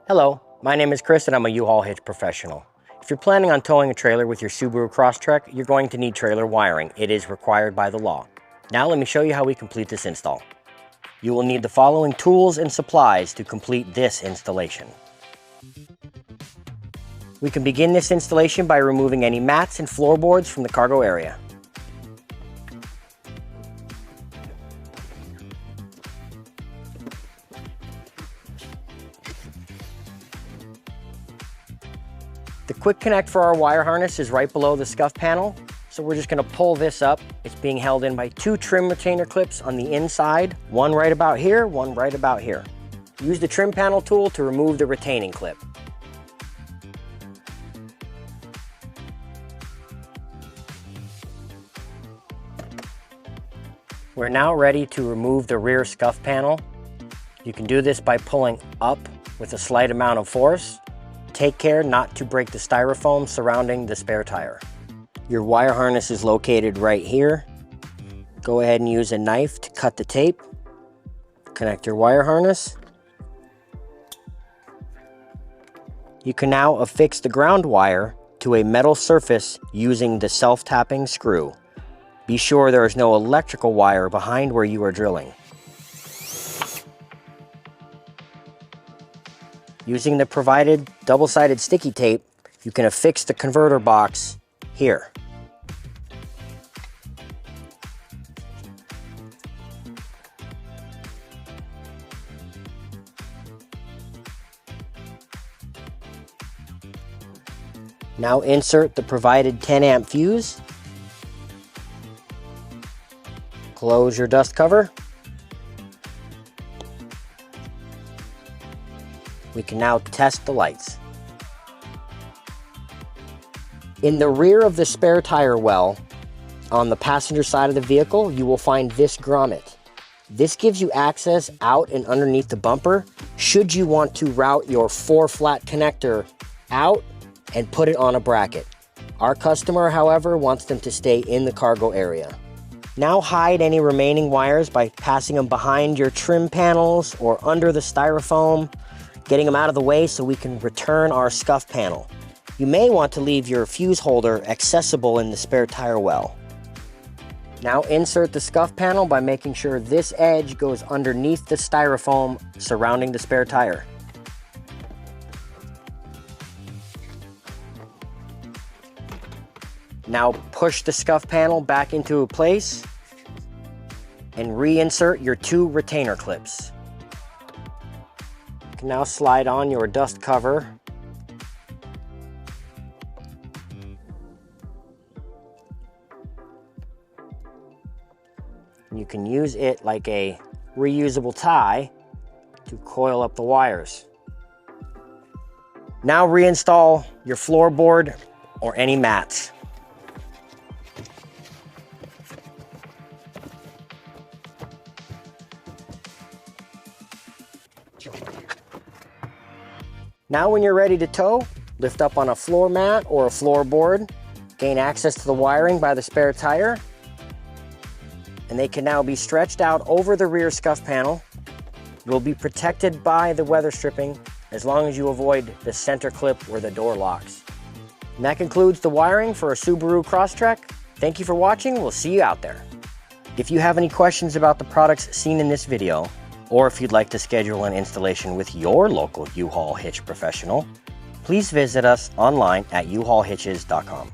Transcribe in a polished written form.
Hello, my name is Chris and I'm a U-Haul hitch professional. If you're planning on towing a trailer with your Subaru Crosstrek, you're going to need trailer wiring. It is required by the law. Now let me show you how we complete this install. You will need the following tools and supplies to complete this installation. We can begin this installation by removing any mats and floorboards from the cargo area. The quick connect for our wire harness is right below the scuff panel, so we're just going to pull this up. It's being held in by two trim retainer clips on the inside, one right about here, one right about here. Use the trim panel tool to remove the retaining clip. We're now ready to remove the rear scuff panel. You can do this by pulling up with a slight amount of force. Take care not to break the styrofoam surrounding the spare tire. Your wire harness is located right here. Go ahead and use a knife to cut the tape. Connect your wire harness. You can now affix the ground wire to a metal surface using the self-tapping screw. Be sure there is no electrical wire behind where you are drilling. Using the provided double-sided sticky tape, you can affix the converter box here. Now insert the provided 10 amp fuse. Close your dust cover. We can now test the lights. In the rear of the spare tire well, on the passenger side of the vehicle, you will find this grommet. This gives you access out and underneath the bumper should you want to route your 4-flat connector out and put it on a bracket. Our customer, however, wants them to stay in the cargo area. Now hide any remaining wires by passing them behind your trim panels or under the styrofoam, getting them out of the way so we can return our scuff panel. You may want to leave your fuse holder accessible in the spare tire well. Now insert the scuff panel by making sure this edge goes underneath the styrofoam surrounding the spare tire. Now push the scuff panel back into place and reinsert your two retainer clips. You can now slide on your dust cover. You can use it like a reusable tie to coil up the wires. Now reinstall your floorboard or any mats. Now when you're ready to tow, lift up on a floor mat or a floorboard, gain access to the wiring by the spare tire, and they can now be stretched out over the rear scuff panel. You'll be protected by the weather stripping as long as you avoid the center clip where the door locks. And that concludes the wiring for a Subaru Crosstrek. Thank you for watching. We'll see you out there. If you have any questions about the products seen in this video, or if you'd like to schedule an installation with your local U-Haul hitch professional, please visit us online at uhaulhitches.com.